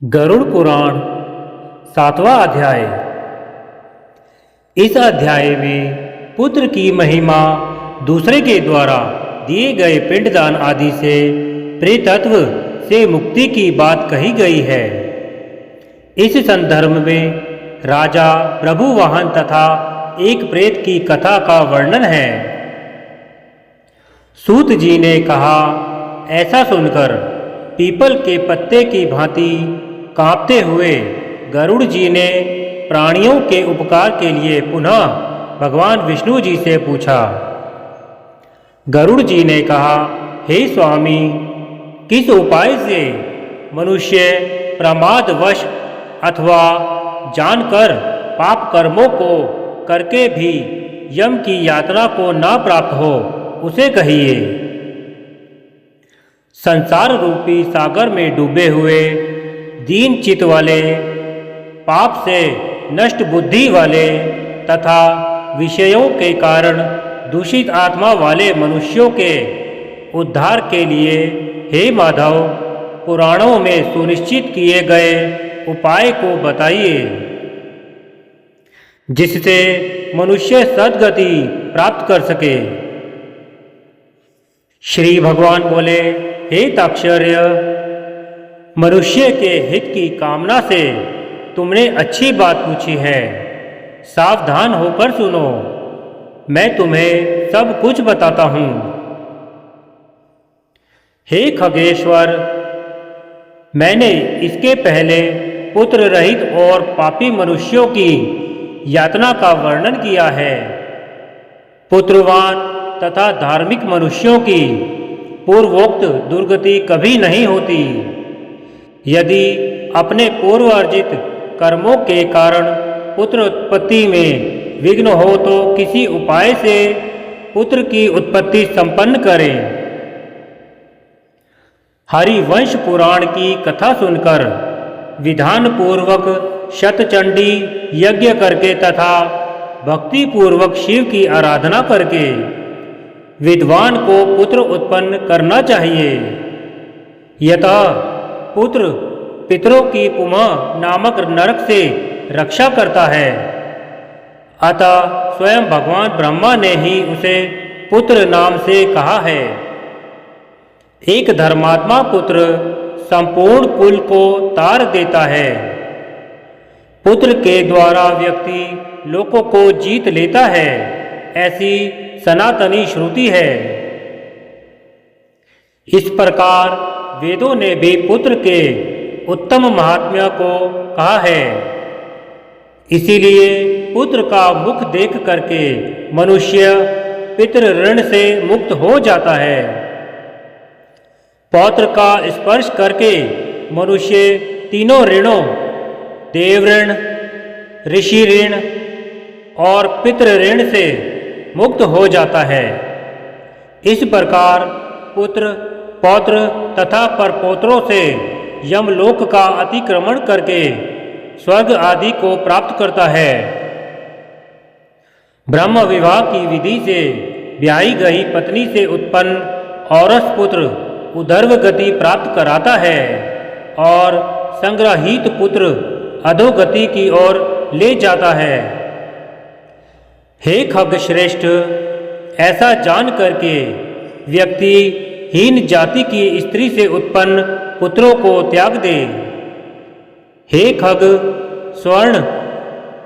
गरुड़ पुराण सातवां अध्याय। इस अध्याय में पुत्र की महिमा, दूसरे के द्वारा दिए गए पिंडदान आदि से प्रेतत्व से मुक्ति की बात कही गई है। इस संदर्भ में राजा, प्रभु वाहन तथा एक प्रेत की कथा का वर्णन है। सूत जी ने कहा, ऐसा सुनकर पीपल के पत्ते की भांति कांपते हुए गरुड़ जी ने प्राणियों के उपकार के लिए पुनः भगवान विष्णु जी से पूछा। गरुड़ जी ने कहा, हे स्वामी, किस उपाय से मनुष्य प्रमादवश अथवा जानकर पाप कर्मों को करके भी यम की यातना को ना प्राप्त हो, उसे कहिए। संसार रूपी सागर में डूबे हुए दीन चित वाले, पाप से नष्ट बुद्धि वाले तथा विषयों के कारण दूषित आत्मा वाले मनुष्यों के उद्धार के लिए हे माधव, पुराणों में सुनिश्चित किए गए उपाय को बताइए, जिससे मनुष्य सद्गति प्राप्त कर सके। श्री भगवान बोले, हे ताक्षर्य, मनुष्य के हित की कामना से तुमने अच्छी बात पूछी है। सावधान होकर सुनो, मैं तुम्हें सब कुछ बताता हूँ। हे खगेश्वर, मैंने इसके पहले पुत्र रहित और पापी मनुष्यों की यातना का वर्णन किया है। पुत्रवान तथा धार्मिक मनुष्यों की पूर्वोक्त दुर्गति कभी नहीं होती। यदि अपने पूर्व अर्जित कर्मों के कारण पुत्र उत्पत्ति में विघ्न हो तो किसी उपाय से पुत्र की उत्पत्ति संपन्न करें। हरिवंश पुराण की कथा सुनकर विधान पूर्वक शतचंडी यज्ञ करके तथा भक्ति पूर्वक शिव की आराधना करके विद्वान को पुत्र उत्पन्न करना चाहिए। यतः पुत्र पितरों की पुमः नामक नरक से रक्षा करता है। अतः स्वयं भगवान ब्रह्मा ने ही उसे पुत्र नाम से कहा है। एक धर्मात्मा पुत्र संपूर्ण कुल को तार देता है। पुत्र के द्वारा व्यक्ति लोकों को जीत लेता है, ऐसी सनातनी श्रुति है। इस प्रकार वेदों ने भी पुत्र के उत्तम महात्म्य को कहा है। इसीलिए पुत्र का मुख देख करके मनुष्य पितृ ऋण से मुक्त हो जाता है। पौत्र का स्पर्श करके मनुष्य तीनों ऋणों, देव ऋण, ऋषि ऋण और पितृ ऋण से मुक्त हो जाता है। इस प्रकार पुत्र, पौत्र तथा परपौत्रों से यमलोक का अतिक्रमण करके स्वर्ग आदि को प्राप्त करता है। ब्रह्म विवाह की विधि से ब्याही गई पत्नी से उत्पन्न औरस पुत्र उधर्व गति प्राप्त कराता है और संग्रहित पुत्र अधोगति की ओर ले जाता है। हे खगश्रेष्ठ, ऐसा जान करके व्यक्ति हीन जाति की स्त्री से उत्पन्न पुत्रों को त्याग दे। हे खग, स्वर्ण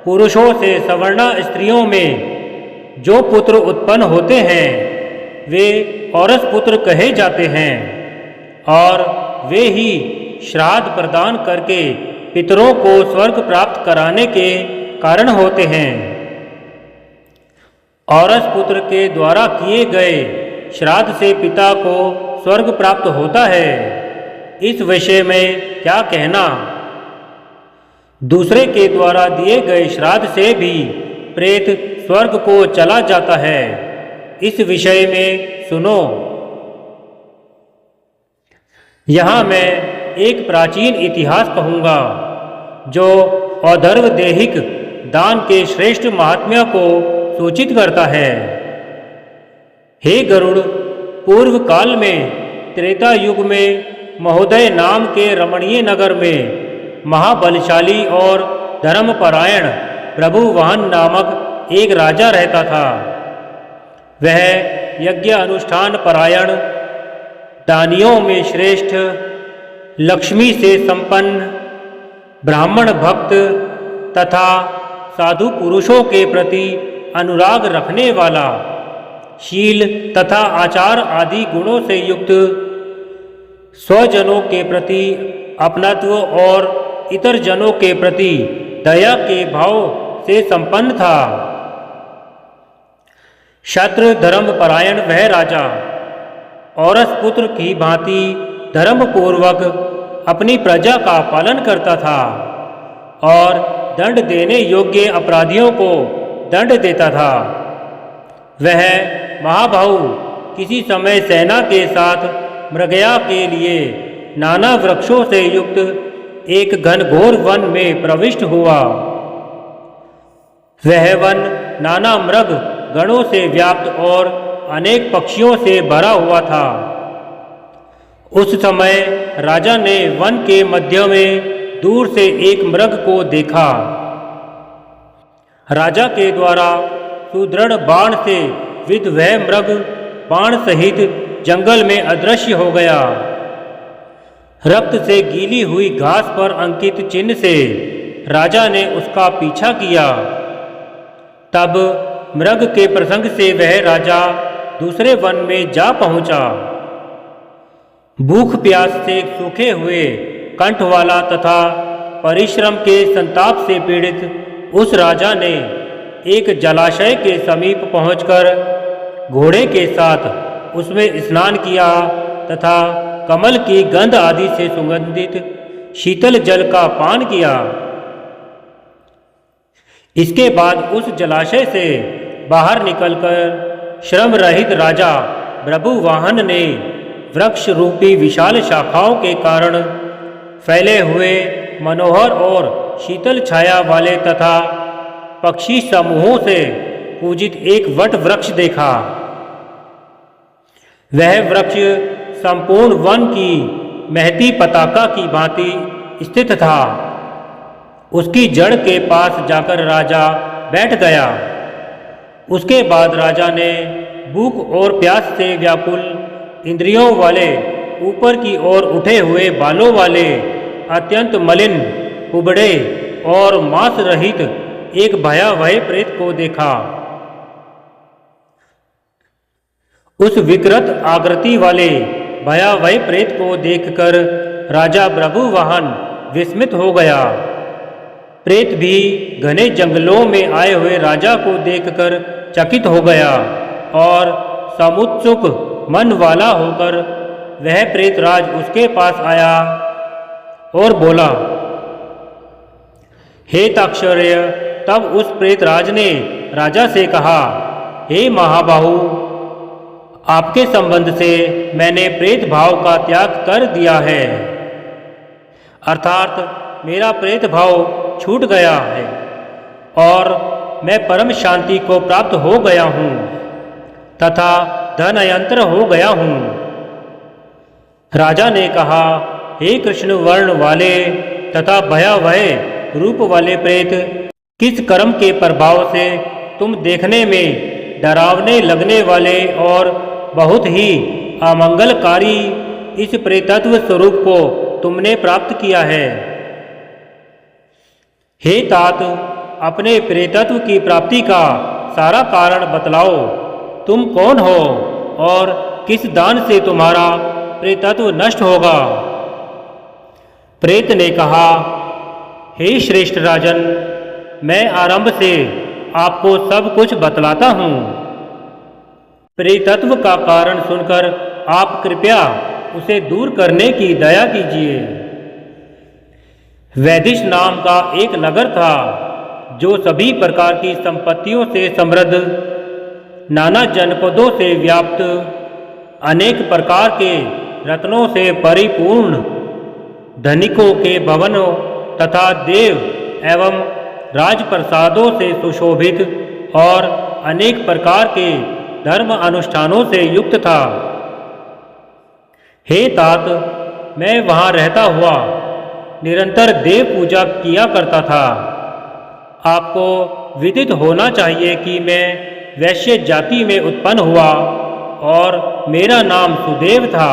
पुरुषों से सवर्णा स्त्रियों में जो पुत्र उत्पन्न होते हैं वे औरस पुत्र कहे जाते हैं और वे ही श्राद्ध प्रदान करके पितरों को स्वर्ग प्राप्त कराने के कारण होते हैं। औरस पुत्र के द्वारा किए गए श्राद्ध से पिता को स्वर्ग प्राप्त होता है। इस विषय में क्या कहना। दूसरे के द्वारा दिए गए श्राद्ध से भी प्रेत स्वर्ग को चला जाता है। इस विषय में सुनो। यहाँ मैं एक प्राचीन इतिहास कहूँगा जो औधर्व देहिक दान के श्रेष्ठ महात्म्य को सूचित करता है। हे गरुड़, पूर्व काल में त्रेता युग में महोदय नाम के रमणीय नगर में महाबलशाली और धर्मपरायण प्रभुवाहन नामक एक राजा रहता था। वह यज्ञ अनुष्ठान परायण, दानियों में श्रेष्ठ, लक्ष्मी से संपन्न, ब्राह्मण भक्त तथा साधु पुरुषों के प्रति अनुराग रखने वाला, शील तथा आचार आदि गुणों से युक्त, स्वजनों के प्रति अपनत्व और इतर जनों के प्रति दया के भाव से संपन्न था। क्षत्र धर्म परायण वह राजा औरस पुत्र की भांति धर्मपूर्वक अपनी प्रजा का पालन करता था और दंड देने योग्य अपराधियों को दंड देता था। वह महाबाहु किसी समय सेना के साथ मृगया के लिए नाना वृक्षों से युक्त एक घनघोर वन में प्रविष्ट हुआ। वह वन नाना मृग गणों से व्याप्त और अनेक पक्षियों से भरा हुआ था। उस समय राजा ने वन के मध्य में दूर से एक मृग को देखा। राजा के द्वारा सुदृढ़ बाण से विद्ध वह मृग बाण सहित जंगल में अदृश्य हो गया। रक्त से गीली हुई घास पर अंकित चिन्ह से राजा ने उसका पीछा किया। तब मृग के प्रसंग से वह राजा दूसरे वन में जा पहुंचा। भूख प्यास से सूखे हुए कंठ वाला तथा परिश्रम के संताप से पीड़ित उस राजा ने एक जलाशय के समीप पहुंचकर घोड़े के साथ उसमें स्नान किया तथा कमल की गंध आदि से सुगंधित शीतल जल का पान किया। इसके बाद उस जलाशय से बाहर निकलकर श्रम रहित राजा प्रभुवाहन ने वृक्ष रूपी विशाल शाखाओं के कारण फैले हुए मनोहर और शीतल छाया वाले तथा पक्षी समूहों से पूजित एक वट वृक्ष देखा। वह वृक्ष संपूर्ण वन की महती पताका की भांति स्थित था। उसकी जड़ के पास जाकर राजा बैठ गया। उसके बाद राजा ने भूख और प्यास से व्याकुल इंद्रियों वाले ऊपर की ओर उठे हुए बालों वाले अत्यंत मलिन, कुबड़े और मांस रहित एक भयावह प्रेत को देखा। उस विकृत आकृति वाले भयावह प्रेत को देखकर राजा प्रभुवाहन विस्मित हो गया। प्रेत भी घने जंगलों में आए हुए राजा को देखकर चकित हो गया और समुत्सुक मन वाला होकर वह प्रेतराज उसके पास आया और बोला, हे ताक्षर्य। तब उस प्रेतराज ने राजा से कहा, हे महाबाहु, आपके संबंध से मैंने प्रेत भाव का त्याग कर दिया है, अर्थात मेरा प्रेत भाव छूट गया है और मैं परम शांति को प्राप्त हो गया हूँ तथा धनयंत्र हो गया हूँ। राजा ने कहा, हे कृष्ण वर्ण वाले तथा भयावह रूप वाले प्रेत, किस कर्म के प्रभाव से तुम देखने में डरावने लगने वाले और बहुत ही अमंगलकारी इस प्रेतत्व स्वरूप को तुमने प्राप्त किया है। हे तात, अपने प्रेतत्व की प्राप्ति का सारा कारण बतलाओ। तुम कौन हो और किस दान से तुम्हारा प्रेतत्व नष्ट होगा? प्रेत ने कहा, हे श्रेष्ठ राजन, मैं आरंभ से आपको सब कुछ बतलाता हूँ। प्रेतत्व का कारण सुनकर आप कृपया उसे दूर करने की दया कीजिए। वैदिश नाम का एक नगर था जो सभी प्रकार की संपत्तियों से समृद्ध, नाना जनपदों से व्याप्त, अनेक प्रकार के रत्नों से परिपूर्ण, धनिकों के भवनों तथा देव एवं राजप्रसादों से सुशोभित और अनेक प्रकार के धर्म अनुष्ठानों से युक्त था। हे तात, मैं वहाँ रहता हुआ निरंतर देव पूजा किया करता था। आपको विदित होना चाहिए कि मैं वैश्य जाति में उत्पन्न हुआ और मेरा नाम सुदेव था।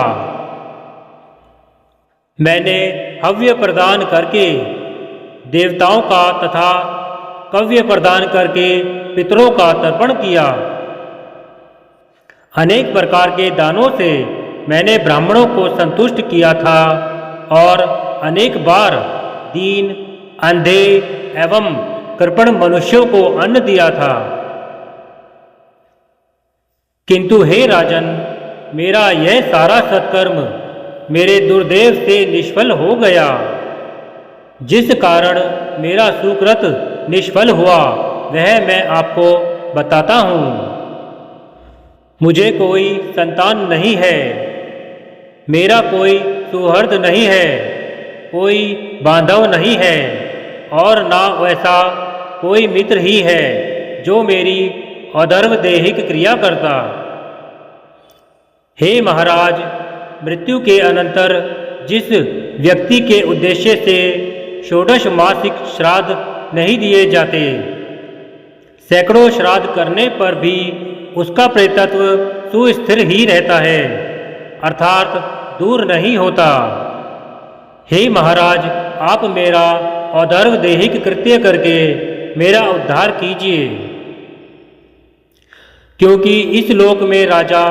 मैंने हव्य प्रदान करके देवताओं का तथा कव्य प्रदान करके पितरों का तर्पण किया। अनेक प्रकार के दानों से मैंने ब्राह्मणों को संतुष्ट किया था और अनेक बार दीन, अंधे एवं कृपण मनुष्यों को अन्न दिया था। किंतु हे राजन, मेरा यह सारा सत्कर्म मेरे दुर्देव से निष्फल हो गया, जिस कारण मेरा सुकृत निष्फल हुआ वह मैं आपको बताता हूँ। मुझे कोई संतान नहीं है, मेरा कोई सुहृद नहीं है, कोई बांधव नहीं है और ना वैसा कोई मित्र ही है जो मेरी अधर्व देहिक क्रिया करता। हे महाराज, मृत्यु के अनंतर जिस व्यक्ति के उद्देश्य से षोडश मासिक श्राद्ध नहीं दिए जाते, सैकड़ों श्राद्ध करने पर भी उसका प्रेतत्व सुस्थिर ही रहता है, अर्थात दूर नहीं होता। हे महाराज, आप मेरा अधर्व देहिक कृत्य करके मेरा उद्धार कीजिए, क्योंकि इस लोक में राजा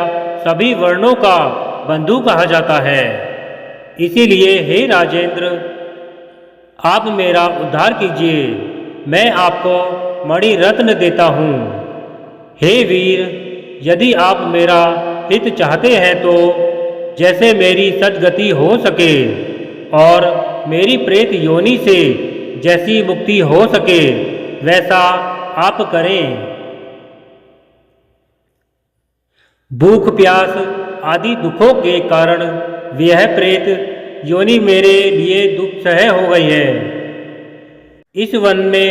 सभी वर्णों का बंधु कहा जाता है। इसीलिए हे राजेंद्र, आप मेरा उद्धार कीजिए, मैं आपको मणि रत्न देता हूँ। हे वीर, यदि आप मेरा हित चाहते हैं तो जैसे मेरी सद्गति हो सके और मेरी प्रेत योनि से जैसी मुक्ति हो सके वैसा आप करें। भूख प्यास आदि दुखों के कारण यह प्रेत योनि मेरे लिए दुख सह हो गई है। इस वन में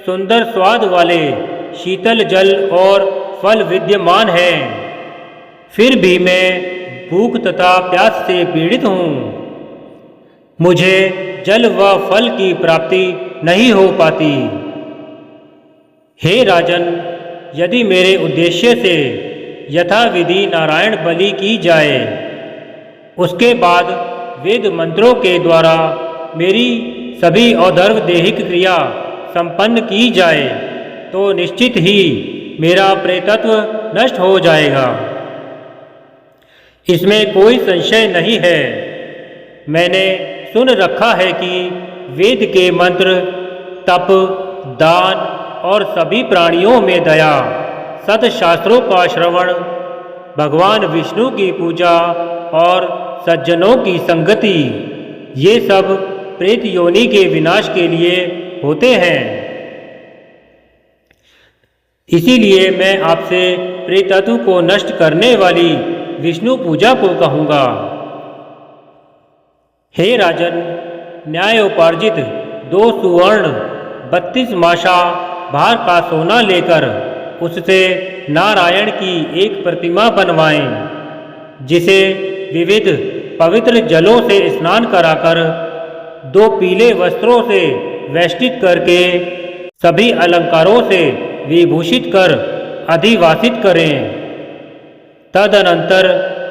सुंदर स्वाद वाले शीतल जल और फल विद्यमान हैं, फिर भी मैं भूख तथा प्यास से पीड़ित हूँ। मुझे जल व फल की प्राप्ति नहीं हो पाती। हे राजन, यदि मेरे उद्देश्य से यथाविधि नारायण बलि की जाए, उसके बाद वेद मंत्रों के द्वारा मेरी सभी अधर्व देहिक क्रिया संपन्न की जाए तो निश्चित ही मेरा प्रेतत्व नष्ट हो जाएगा, इसमें कोई संशय नहीं है। मैंने सुन रखा है कि वेद के मंत्र, तप, दान और सभी प्राणियों में दया, सतशास्त्रों का श्रवण, भगवान विष्णु की पूजा और सज्जनों की संगति, ये सब प्रेत योनि के विनाश के लिए होते हैं। इसीलिए मैं आपसे प्रेतत्व को नष्ट करने वाली विष्णु पूजा को कहूँगा। हे राजन, न्यायोपार्जित 2 सुवर्ण 32 माशा भार का सोना लेकर उससे नारायण की एक प्रतिमा बनवाएं, जिसे विविध पवित्र जलों से स्नान कराकर 2 पीले वस्त्रों से वेष्टित करके सभी अलंकारों से विभूषित कर अधिवासित करें। तदनंतर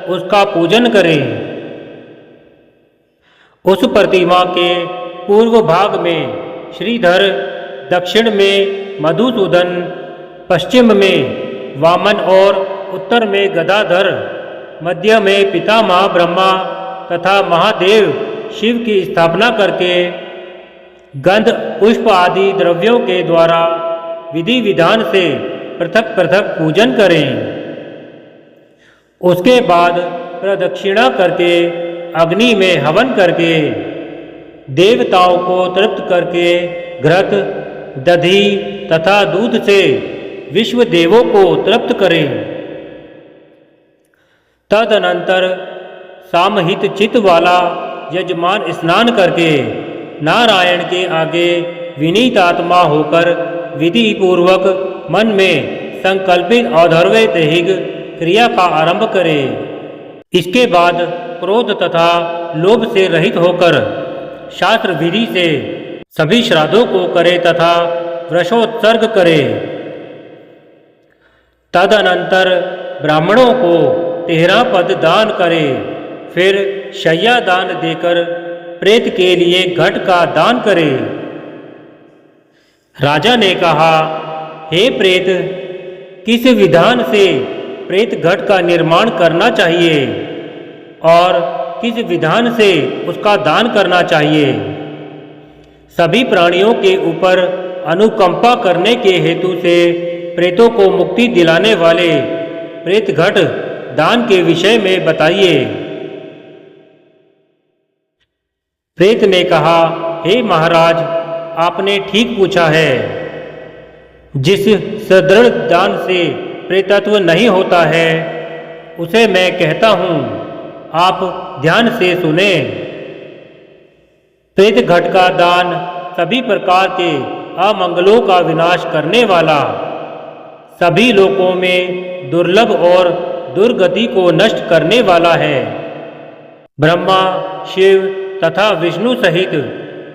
उसका पूजन करें। उस प्रतिमा के पूर्व भाग में श्रीधर, दक्षिण में मधुसूदन, पश्चिम में वामन और उत्तर में गदाधर, मध्य में पितामह ब्रह्मा तथा महादेव शिव की स्थापना करके गंध, पुष्प आदि द्रव्यों के द्वारा विधि विधान से पृथक पृथक पूजन करें। उसके बाद प्रदक्षिणा करके अग्नि में हवन करके देवताओं को तृप्त करके घृत, दधी तथा दूध से विश्व देवों को तृप्त करें। तदनंतर सामहित चित्त वाला यजमान स्नान करके नारायण के आगे विनीत आत्मा होकर विधि पूर्वक मन में संकल्पित अधर्वे दैहिक क्रिया का आरंभ करे। इसके बाद क्रोध तथा लोभ से रहित होकर शास्त्र विधि से सभी श्राद्धों को करे तथा वृषोत्सर्ग करे। तदनंतर ब्राह्मणों को 13 पद दान करे। फिर शय्या दान देकर प्रेत के लिए घट का दान करे। राजा ने कहा, हे प्रेत, किस विधान से प्रेत घट का निर्माण करना चाहिए और किस विधान से उसका दान करना चाहिए? सभी प्राणियों के ऊपर अनुकंपा करने के हेतु से प्रेतों को मुक्ति दिलाने वाले प्रेत घट दान के विषय में बताइए। प्रेत ने कहा, हे महाराज, आपने ठीक पूछा है। जिस सदृढ़ दान से प्रेतत्व नहीं होता है उसे मैं कहता हूँ, आप ध्यान से सुने। प्रेत घट का दान सभी प्रकार के अमंगलों का विनाश करने वाला, सभी लोकों में दुर्लभ और दुर्गति को नष्ट करने वाला है। ब्रह्मा, शिव तथा विष्णु सहित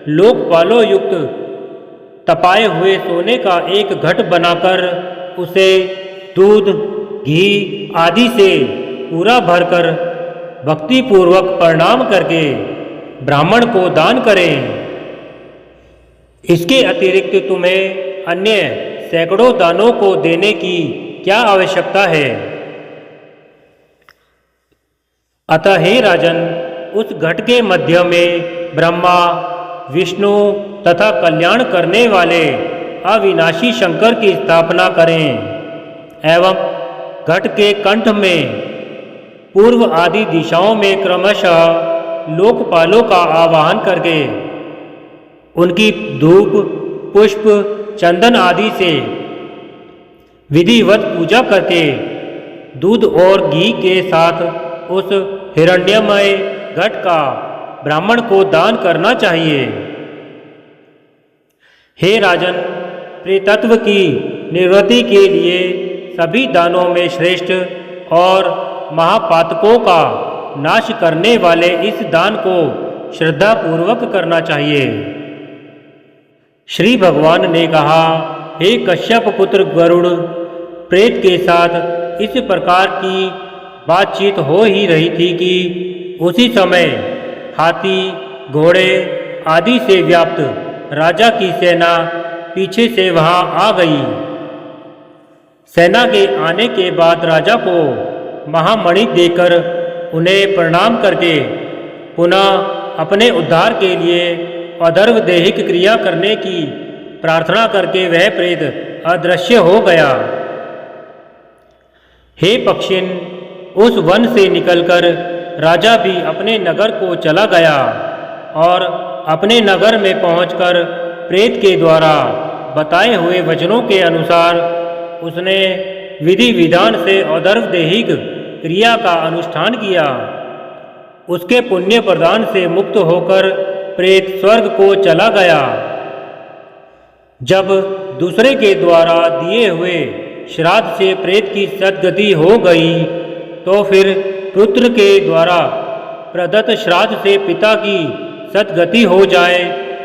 लोकपालों युक्त तपाए हुए सोने का एक घट बनाकर उसे दूध, घी आदि से पूरा भरकर भक्तिपूर्वक प्रणाम करके ब्राह्मण को दान करें। इसके अतिरिक्त तुम्हें अन्य सैकड़ों दानों को देने की क्या आवश्यकता है? अतः हे राजन, उस घट के मध्य में ब्रह्मा, विष्णु तथा कल्याण करने वाले अविनाशी शंकर की स्थापना करें एवं घट के कंठ में पूर्व आदि दिशाओं में क्रमशः लोकपालों का आवाहन करके उनकी धूप, पुष्प, चंदन आदि से विधिवत पूजा करके दूध और घी के साथ उस हिरण्यमय घट का ब्राह्मण को दान करना चाहिए। हे राजन, प्रेतत्व की निवृत्ति के लिए सभी दानों में श्रेष्ठ और महापातकों का नाश करने वाले इस दान को श्रद्धापूर्वक करना चाहिए। श्री भगवान ने कहा, हे कश्यप पुत्र गरुड़, प्रेत के साथ इस प्रकार की बातचीत हो ही रही थी कि उसी समय हाथी, घोड़े आदि से व्याप्त राजा की सेना पीछे से वहां आ गई। सेना के आने के बाद राजा को महामणि देकर उन्हें प्रणाम करके पुनः अपने उद्धार के लिए अधर्व देहिक क्रिया करने की प्रार्थना करके वह प्रेत अदृश्य हो गया। हे पक्षिन, उस वन से निकलकर राजा भी अपने नगर को चला गया और अपने नगर में पहुंचकर प्रेत के द्वारा बताए हुए वचनों के अनुसार उसने विधि विधान से अधर्व देहिक क्रिया का अनुष्ठान किया। उसके पुण्य प्रदान से मुक्त होकर प्रेत स्वर्ग को चला गया। जब दूसरे के द्वारा दिए हुए श्राद्ध से प्रेत की सद्गति हो गई तो फिर पुत्र के द्वारा प्रदत्त श्राद्ध से पिता की सद्गति हो जाए,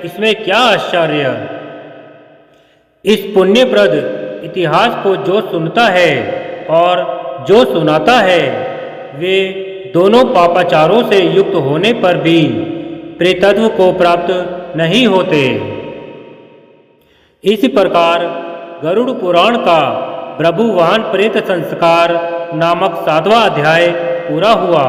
इसमें क्या आश्चर्य। इस पुण्यप्रद इतिहास को जो सुनता है और जो सुनाता है वे दोनों पापाचारों से युक्त होने पर भी प्रेतत्व को प्राप्त नहीं होते। इस प्रकार गरुड़ पुराण का प्रभुवान प्रेत संस्कार नामक 7वां अध्याय पूरा हुआ।